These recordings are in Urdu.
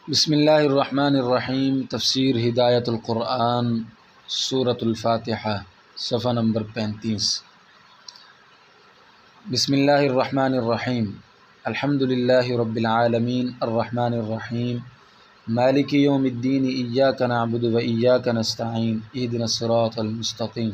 بسم اللہ الرحمن الرحیم۔ تفسیر ہدایت القرآن سورۃ الفاتحہ صفحہ نمبر 35۔ بسم اللہ الرحمن الرحیم۔ الحمد للہ رب العالمین الرحمن الرحیم مالک یوم الدین ایاک نعبد و ایاک نستعین اہدنا الصراط المستقیم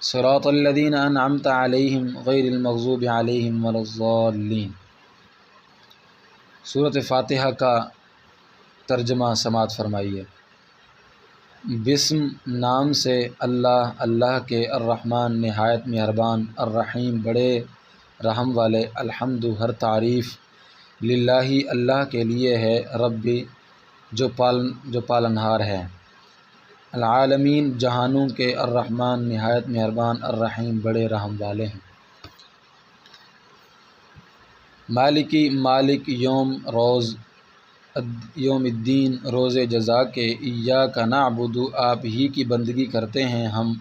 صراط الذین انعمت علیہم غیر المغضوب علیہم ولا الضالین۔ سورۃ فاتحہ کا ترجمہ سماعت فرمائیے۔ بسم نام سے اللہ کے، الرحمن نہایت مہربان، الرحیم بڑے رحم والے، الحمد ہر تعریف، للہ اللہ کے لیے ہے، ربی جو پالنہار ہے، العالمین جہانوں کے، الرحمن نہایت مہربان، الرحیم بڑے رحم والے ہیں۔ مالکی مالک، یوم روز، یوم الدین روز جزا کے، ایاک نعبد آپ ہی کی بندگی کرتے ہیں ہم،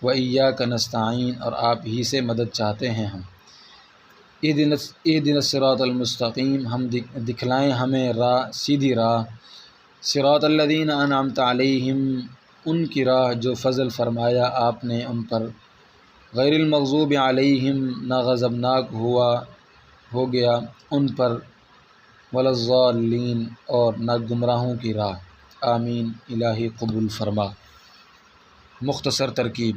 و ایاک نستعین اور آپ ہی سے مدد چاہتے ہیں ہم۔ اہدنا الصراط المستقیم ہم دکھلائیں ہمیں راہ، سیدھی راہ، صراط الذین انعمت علیہم ان کی راہ جو فضل فرمایا آپ نے ان پر، غیر المغضوب علیہم نہ غضبناک ہو گیا ان پر، ولا الضالین اور نہ گمراہوں کی راہ، آمین الہی قبول فرما۔ مختصر ترکیب: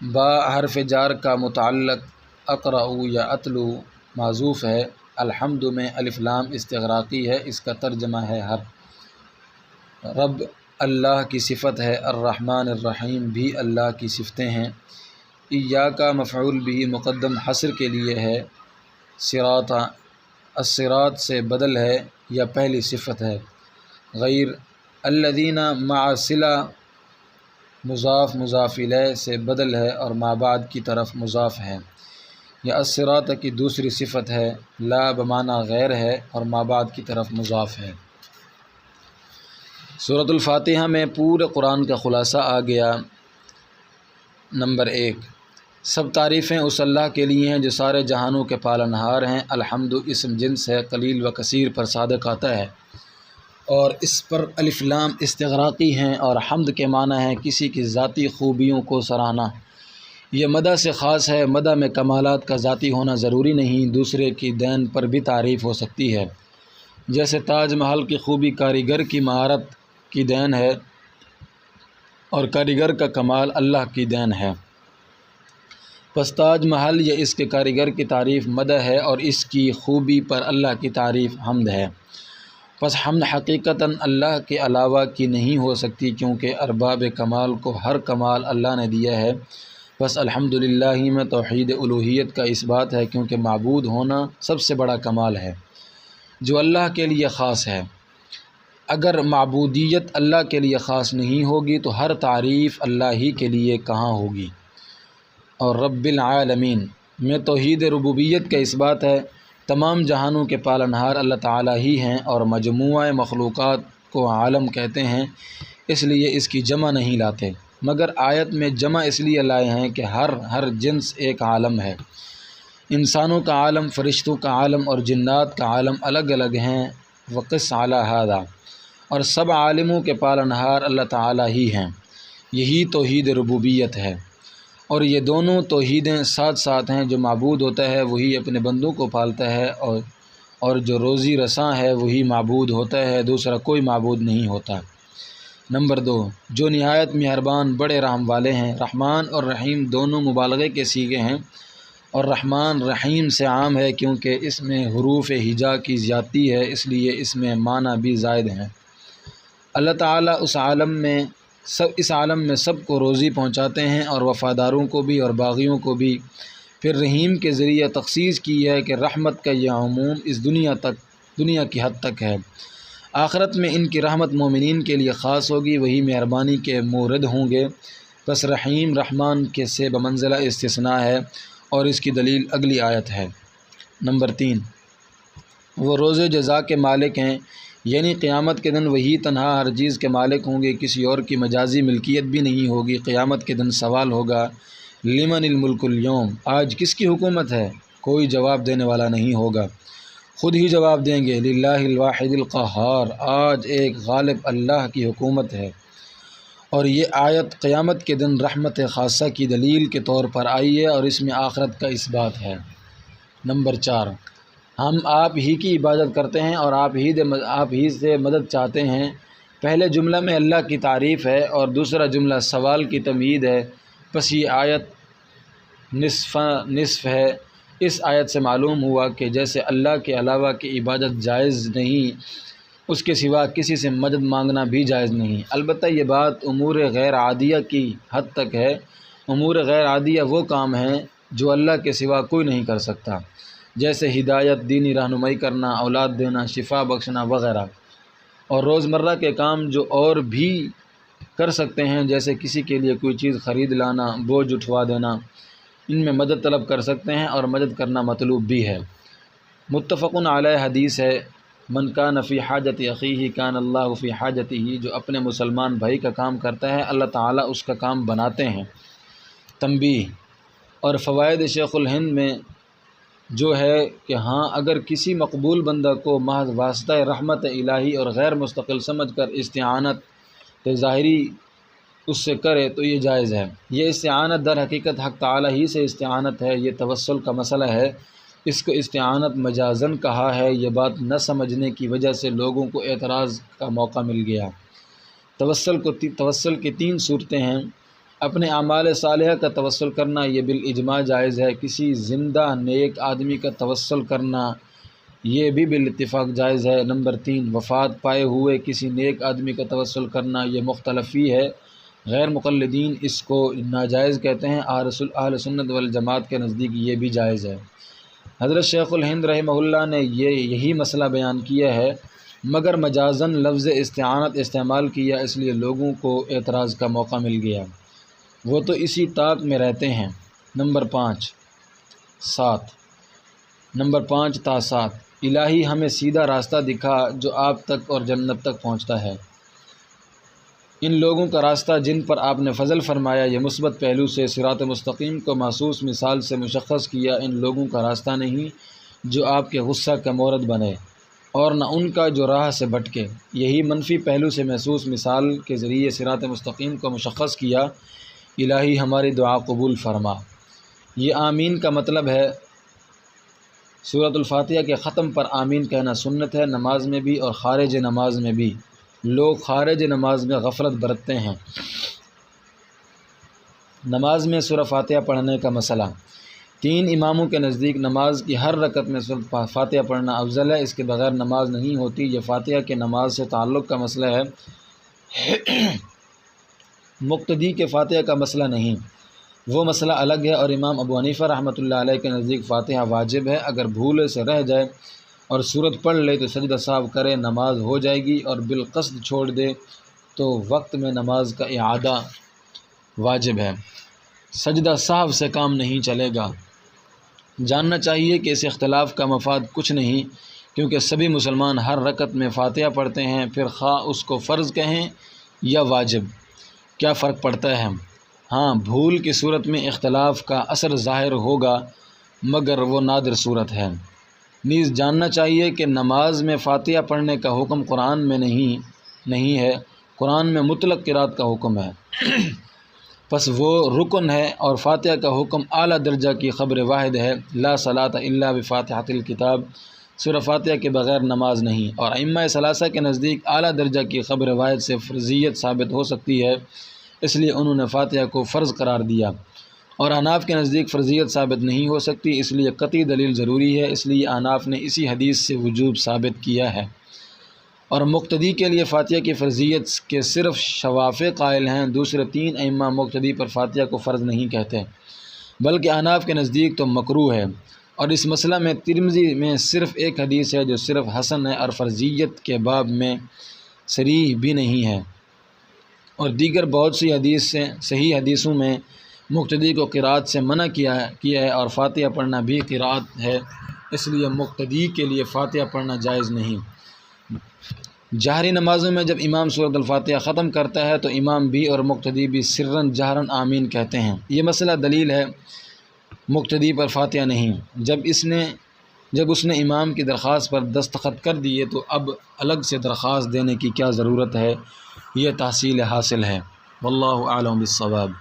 با حرف جار کا متعلق اقرأ یا اتلو معذوف ہے، الحمد میں الف لام استغراقی ہے، اس کا ترجمہ ہے ہر۔ رب اللہ کی صفت ہے، الرحمن الرحیم بھی اللہ کی صفتیں ہیں۔ ایاک مفعول بھی مقدم حصر کے لیے ہے، صراط الصراط سے بدل ہے یا پہلی صفت ہے، غیر الذین مع صلہ مضاف مضاف الیہ سے بدل ہے اور ما بعد کی طرف مضاف ہے، یا الصراط کی دوسری صفت ہے، لا بمعنی غیر ہے اور ما بعد کی طرف مضاف ہے۔ سورۃ الفاتحہ میں پورے قرآن کا خلاصہ آ گیا۔ نمبر 1، سب تعریفیں اس اللہ کے لیے ہیں جو سارے جہانوں کے پالنہار ہیں۔ الحمد اسم جنس ہے، قلیل و کثیر پر صادق آتا ہے اور اس پر الف لام استغراقی ہیں، اور حمد کے معنی ہے کسی کی ذاتی خوبیوں کو سراہنا۔ یہ مدح سے خاص ہے، مدح میں کمالات کا ذاتی ہونا ضروری نہیں، دوسرے کی دین پر بھی تعریف ہو سکتی ہے۔ جیسے تاج محل کی خوبی کاریگر کی مہارت کی دین ہے اور کاریگر کا کمال اللہ کی دین ہے، پس تاج محل یا اس کے کاریگر کی تعریف مدح ہے اور اس کی خوبی پر اللہ کی تعریف حمد ہے۔ پس حمد حقیقتاً اللہ کے علاوہ کی نہیں ہو سکتی، کیونکہ ارباب کمال کو ہر کمال اللہ نے دیا ہے۔ پس الحمدللہ میں توحید الوہیت کا اس بات ہے، کیونکہ معبود ہونا سب سے بڑا کمال ہے جو اللہ کے لیے خاص ہے۔ اگر معبودیت اللہ کے لیے خاص نہیں ہوگی تو ہر تعریف اللہ ہی کے لیے کہاں ہوگی۔ اور رب العالمین میں توحید ربوبیت کا اس بات ہے، تمام جہانوں کے پالنہار اللہ تعالیٰ ہی ہیں اور مجموعہ مخلوقات کو عالم کہتے ہیں، اس لیے اس کی جمع نہیں لاتے، مگر آیت میں جمع اس لیے لائے ہیں کہ ہر جنس ایک عالم ہے۔ انسانوں کا عالم، فرشتوں کا عالم اور جنات کا عالم الگ الگ ہیں، وقس علی ھذا، اور سب عالموں کے پالنہار اللہ تعالیٰ ہی ہیں۔ یہی توحید ربوبیت ہے، اور یہ دونوں توحیدیں ساتھ ساتھ ہیں۔ جو معبود ہوتا ہے وہی اپنے بندوں کو پالتا ہے، اور جو روزی رساں ہے وہی معبود ہوتا ہے، دوسرا کوئی معبود نہیں ہوتا۔ نمبر 2، جو نہایت مہربان بڑے رحم والے ہیں۔ رحمان اور رحیم دونوں مبالغے کے صیغے ہیں، اور رحمان رحیم سے عام ہے کیونکہ اس میں حروف ہجا کی زیادتی ہے، اس لیے اس میں معنی بھی زائد ہیں۔ اللہ تعالیٰ اس عالم میں سب کو روزی پہنچاتے ہیں، اور وفاداروں کو بھی اور باغیوں کو بھی۔ پھر رحیم کے ذریعے تخصیص کی ہے کہ رحمت کا یہ عموم اس دنیا کی حد تک ہے، آخرت میں ان کی رحمت مومنین کے لیے خاص ہوگی، وہی مہربانی کے مورد ہوں گے۔ پس رحیم رحمان کے سے بمنزلہ استثناء ہے، اور اس کی دلیل اگلی آیت ہے۔ نمبر 3، وہ روز جزا کے مالک ہیں، یعنی قیامت کے دن وہی تنہا ہر چیز کے مالک ہوں گے، کسی اور کی مجازی ملکیت بھی نہیں ہوگی۔ قیامت کے دن سوال ہوگا، لمن الملک اليوم، آج کس کی حکومت ہے؟ کوئی جواب دینے والا نہیں ہوگا۔ خود ہی جواب دیں گے للہ الواحد القہار، آج ایک غالب اللہ کی حکومت ہے۔ اور یہ آیت قیامت کے دن رحمت خاصہ کی دلیل کے طور پر آئی ہے اور اس میں آخرت کا اس بات ہے۔ نمبر 4، ہم آپ ہی کی عبادت کرتے ہیں اور آپ ہی سے مدد چاہتے ہیں۔ پہلے جملہ میں اللہ کی تعریف ہے اور دوسرا جملہ سوال کی تمہید ہے، پس یہ آیت نصف ہے۔ اس آیت سے معلوم ہوا کہ جیسے اللہ کے علاوہ کی عبادت جائز نہیں، اس کے سوا کسی سے مدد مانگنا بھی جائز نہیں۔ البتہ یہ بات امور غیر عادیہ کی حد تک ہے۔ امور غیر عادیہ وہ کام ہیں جو اللہ کے سوا کوئی نہیں کر سکتا، جیسے ہدایت، دینی رہنمائی کرنا، اولاد دینا، شفا بخشنا وغیرہ۔ اور روزمرہ کے کام جو اور بھی کر سکتے ہیں، جیسے کسی کے لیے کوئی چیز خرید لانا، بوجھ اٹھوا دینا، ان میں مدد طلب کر سکتے ہیں اور مدد کرنا مطلوب بھی ہے۔ متفقن علیہ حدیث ہے، من کان فی حاجت اخیہ کان اللہ فی حاجتہ، جو اپنے مسلمان بھائی کا کام کرتا ہے اللہ تعالیٰ اس کا کام بناتے ہیں۔ تنبیہ اور فوائد شیخ الہند میں جو ہے کہ اگر کسی مقبول بندہ کو محض واسطہ رحمت الہی اور غیر مستقل سمجھ کر استعانت ظاہری اس سے کرے تو یہ جائز ہے۔ یہ استعانت در حقیقت حق تعالیٰ ہی سے استعانت ہے، یہ توسل کا مسئلہ ہے۔ اس کو استعانت مجازن کہا ہے۔ یہ بات نہ سمجھنے کی وجہ سے لوگوں کو اعتراض کا موقع مل گیا۔ توسل کی 3 صورتیں ہیں۔ اپنے اعمال صالحہ کا توسل کرنا یہ بالاجماع جائز ہے۔ کسی زندہ نیک آدمی کا توسل کرنا یہ بھی بالاتفاق جائز ہے۔ نمبر 3، وفات پائے ہوئے کسی نیک آدمی کا توسل کرنا یہ مختلف ہی ہے۔ غیر مقلدین اس کو ناجائز کہتے ہیں، اہل سنت والجماعت کے نزدیک یہ بھی جائز ہے۔ حضرت شیخ الہند رحمہ اللہ نے یہی مسئلہ بیان کیا ہے، مگر مجازن لفظ استعانت استعمال کیا، اس لیے لوگوں کو اعتراض کا موقع مل گیا۔ وہ تو اسی طاق میں رہتے ہیں۔ نمبر 5 تا 7، الہی ہمیں سیدھا راستہ دکھا جو آپ تک اور جنت تک پہنچتا ہے۔ ان لوگوں کا راستہ جن پر آپ نے فضل فرمایا، یہ مثبت پہلو سے صراط مستقیم کو محسوس مثال سے مشخص کیا۔ ان لوگوں کا راستہ نہیں جو آپ کے غصہ کا مورد بنے، اور نہ ان کا جو راہ سے بھٹکے۔ یہی منفی پہلو سے محسوس مثال کے ذریعے صراط مستقیم کو مشخص کیا۔ الہی ہماری دعا قبول فرما۔ یہ آمین کا مطلب ہے۔ سورۃ الفاتحہ کے ختم پر آمین کہنا سنت ہے، نماز میں بھی اور خارج نماز میں بھی۔ لوگ خارج نماز میں غفلت برتتے ہیں۔ نماز میں سورہ فاتحہ پڑھنے کا مسئلہ۔ 3 اماموں کے نزدیک نماز کی ہر رکعت میں سورہ فاتحہ پڑھنا افضل ہے، اس کے بغیر نماز نہیں ہوتی۔ یہ فاتحہ کے نماز سے تعلق کا مسئلہ ہے، مقتدی کے فاتحہ کا مسئلہ نہیں، وہ مسئلہ الگ ہے۔ اور امام ابو حنیفہ رحمۃ اللہ علیہ کے نزدیک فاتحہ واجب ہے۔ اگر بھول سے رہ جائے اور سورت پڑھ لے تو سجدہ سہو کرے، نماز ہو جائے گی، اور بالقصد چھوڑ دے تو وقت میں نماز کا اعادہ واجب ہے۔ سجدہ سہو سے کام نہیں چلے گا۔ جاننا چاہیے کہ اس اختلاف کا مفاد کچھ نہیں، کیونکہ سبھی مسلمان ہر رکعت میں فاتحہ پڑھتے ہیں، پھر خواہ اس کو فرض کہیں یا واجب، کیا فرق پڑتا ہے؟ بھول کی صورت میں اختلاف کا اثر ظاہر ہوگا، مگر وہ نادر صورت ہے۔ نیز جاننا چاہیے کہ نماز میں فاتحہ پڑھنے کا حکم قرآن میں نہیں ہے، قرآن میں مطلق قرات کا حکم ہے، پس وہ رکن ہے، اور فاتحہ کا حکم اعلیٰ درجہ کی خبر واحد ہے۔ لا صلاۃ الا بفاتحۃ الکتاب، سورہ فاتحہ کے بغیر نماز نہیں۔ اور ائمہ ثلاثہ کے نزدیک اعلیٰ درجہ کی خبر واحد سے فرضیت ثابت ہو سکتی ہے، اس لیے انہوں نے فاتحہ کو فرض قرار دیا۔ اور احناف کے نزدیک فرضیت ثابت نہیں ہو سکتی، اس لیے قطعی دلیل ضروری ہے، اس لیے احناف نے اسی حدیث سے وجوب ثابت کیا ہے۔ اور مقتدی کے لیے فاتحہ کی فرضیت کے صرف شوافع قائل ہیں، دوسرے 3 ائمہ مقتدی پر فاتحہ کو فرض نہیں کہتے، بلکہ احناف کے نزدیک تو مکروہ ہے۔ اور اس مسئلہ میں ترمذی میں صرف ایک حدیث ہے جو صرف حسن ہے اور فرضیت کے باب میں صریح بھی نہیں ہے، اور دیگر بہت سی صحیح حدیثوں میں مقتدی کو قرات سے منع کیا ہے، اور فاتحہ پڑھنا بھی قرات ہے، اس لیے مقتدی کے لیے فاتحہ پڑھنا جائز نہیں۔ جہری نمازوں میں جب امام سورۃ الفاتحہ ختم کرتا ہے تو امام بھی اور مقتدی بھی سرًا جہراً آمین کہتے ہیں۔ یہ مسئلہ دلیل ہے، مقتدی پر فاتحہ نہیں۔ جب اس نے جب اس نے امام کی درخواست پر دستخط کر دیے تو اب الگ سے درخواست دینے کی کیا ضرورت ہے؟ یہ تحصیل حاصل ہے۔ واللہ اعلم بالصواب۔